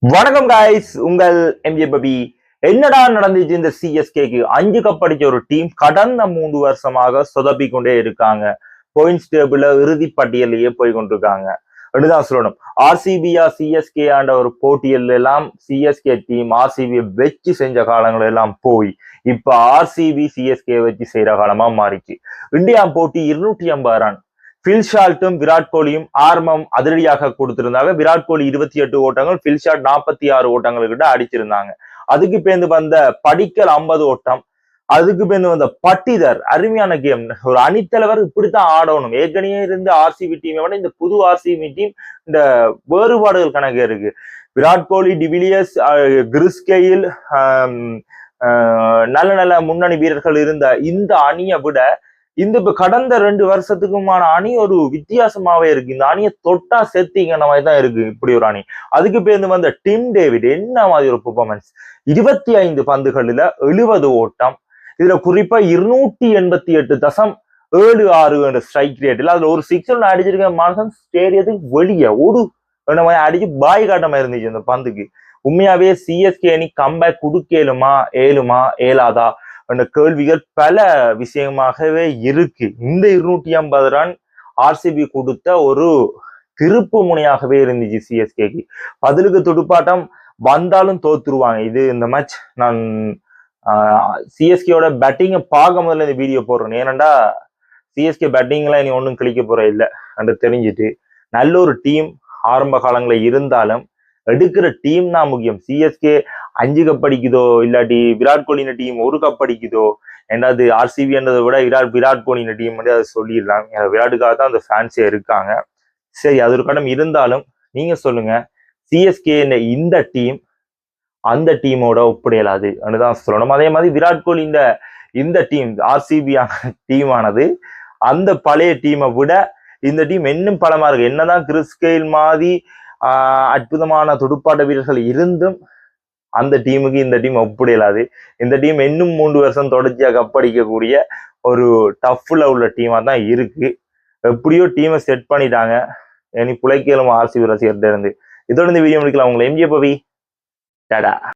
வணக்கம் காய்ஸ், உங்கள் எம்ஜே பபி. என்னடா நடந்துச்சு இந்த சிஎஸ்கேக்கு? 5 கப் அடிச்ச ஒரு டீம் கடந்த 3 வருஷமாக சொதப்பி கொண்டே இருக்காங்க. பாயிண்ட்ஸ் டேபிள்ல இறுதி பட்டியலையே போய் கொண்டிருக்காங்க. அப்படிதான் சொல்லணும். ஆர்சிபியா சிஎஸ்கே ஆண்ட ஒரு போட்டியல் எல்லாம் சிஎஸ்கே டீம் ஆர்சிபியை வச்சு செஞ்ச காலங்கள் எல்லாம் போய் இப்ப ஆர்சிபி சிஎஸ்கே வச்சு செய்யற காலமா மாறிச்சு. இந்தியா போட்டி 250 ரன். பில்ஷால்ட்டும் விராட் கோலியும் ஆரம்பம் அதிரடியாக கொடுத்திருந்தாங்க. விராட் கோலி 28 ஓட்டங்கள், பில்ஷால்ட் 46 ஓட்டங்கள் கிட்ட அடிச்சிருந்தாங்க. அதுக்கு பேர்ந்து வந்த படிக்கல் 50 ஓட்டம், அதுக்கு பேர்ந்து வந்த பட்டிதர் அருமையான கேம். ஒரு அணித்தலைவர் இப்படித்தான் ஆடணும். ஏற்கனவே இருந்த ஆர்சிபி டீமை விட இந்த புது ஆர்சிபி டீம் இந்த வேறுபாடுகள் கணக்கு இருக்கு. விராட் கோலி, டிவிலியர்ஸ், கிறிஸ்கெயில், நல்ல நல்ல முன்னணி வீரர்கள் இருந்த இந்த அணியை விட இந்த இப்ப கடந்த 2 வருஷத்துக்குமான அணி ஒரு வித்தியாசமாவே இருக்கு. இந்த அணியை தொட்டா செத்திங்கிற மாதிரி தான் இருக்கு இப்படி ஒரு அணி. அதுக்கு பேர்ந்து வந்த டிம் டேவிட் என்ன மாதிரி ஒரு பெர்ஃபார்மன்ஸ். 25 பந்துகளில 70 ஓட்டம். இதுல குறிப்பா 288.76 ஸ்ட்ரைக் ரேட்ல அதுல ஒரு 6 அடிச்சிருக்க மாசம் ஸ்டேடியத்துக்கு வெளியே ஒரு அடிச்சு பாய் காட்டமா இருந்துச்சு அந்த பந்துக்கு. உண்மையாவே சிஎஸ்கே அணி கம்பேக் கொடுக்கலுமா, ஏலாதா என்ற கேள்விகள் பல விஷயமாகவே இருக்கு. இந்த 250 ரன் ஆர்சிபி கொடுத்த ஒரு திருப்பு முனையாகவே இருந்துச்சு சிஎஸ்கேக்கு. பதிலுக்கு துடுப்பாட்டம் வந்தாலும் தோத்துருவாங்க. இது இந்த மேட்ச் நான் சிஎஸ்கேயோட பேட்டிங்கை பார்க்க முதல்ல இந்த வீடியோ போடுறேன். ஏனண்டா சிஎஸ்கே பேட்டிங்லாம் இனி ஒன்றும் கிளிக்க போற இல்லை என்று தெரிஞ்சுட்டு, நல்ல ஒரு டீம் ஆரம்ப காலங்களில் இருந்தாலும் எடுக்கிற டீம் தான் முக்கியம். சிஎஸ்கே 5 கப் அடிக்குதோ இல்லாட்டி விராட் கோலின டீம் 1 கப் அடிக்குதோ, ரெண்டாவது ஆர்சிபி என்றதை விட விராட் கோலின டீம் வந்து அதை சொல்லிடலாம். விராட்டுக்காக தான் அந்த ஃபேன்ஸே இருக்காங்க. சரி, அது ஒரு கடம் இருந்தாலும் நீங்க சொல்லுங்க, சிஎஸ்கே இந்த டீம் அந்த டீமோட ஒப்பிடையலாது தான் சொல்லணும். அதே மாதிரி விராட் கோலி இந்த டீம் ஆர்சிபி டீமானது அந்த பழைய டீமை விட இந்த டீம் இன்னும் பலமா இருக்கு. என்னதான் கிறிஸ்கெயில் மாதிரி அற்புதமான துடுப்பாட்ட வீரர்கள் இருந்தும் அந்த டீமுக்கு இந்த டீம் ஒப்பிடையலாது. இந்த டீம் இன்னும் 3 வருஷம் தொடர்ச்சியாக கப்படிக்கக்கூடிய ஒரு டஃப்ல உள்ள டீமா தான் இருக்கு. எப்படியோ டீமை செட் பண்ணிட்டாங்க. இனி புழைக்கலும் ஆர்சிபி ரசிகர்கிட்ட இருந்து. இதோட இந்த வீடியோ முடிக்கலாம். உங்களை எம்ஜே பவி. டாடா.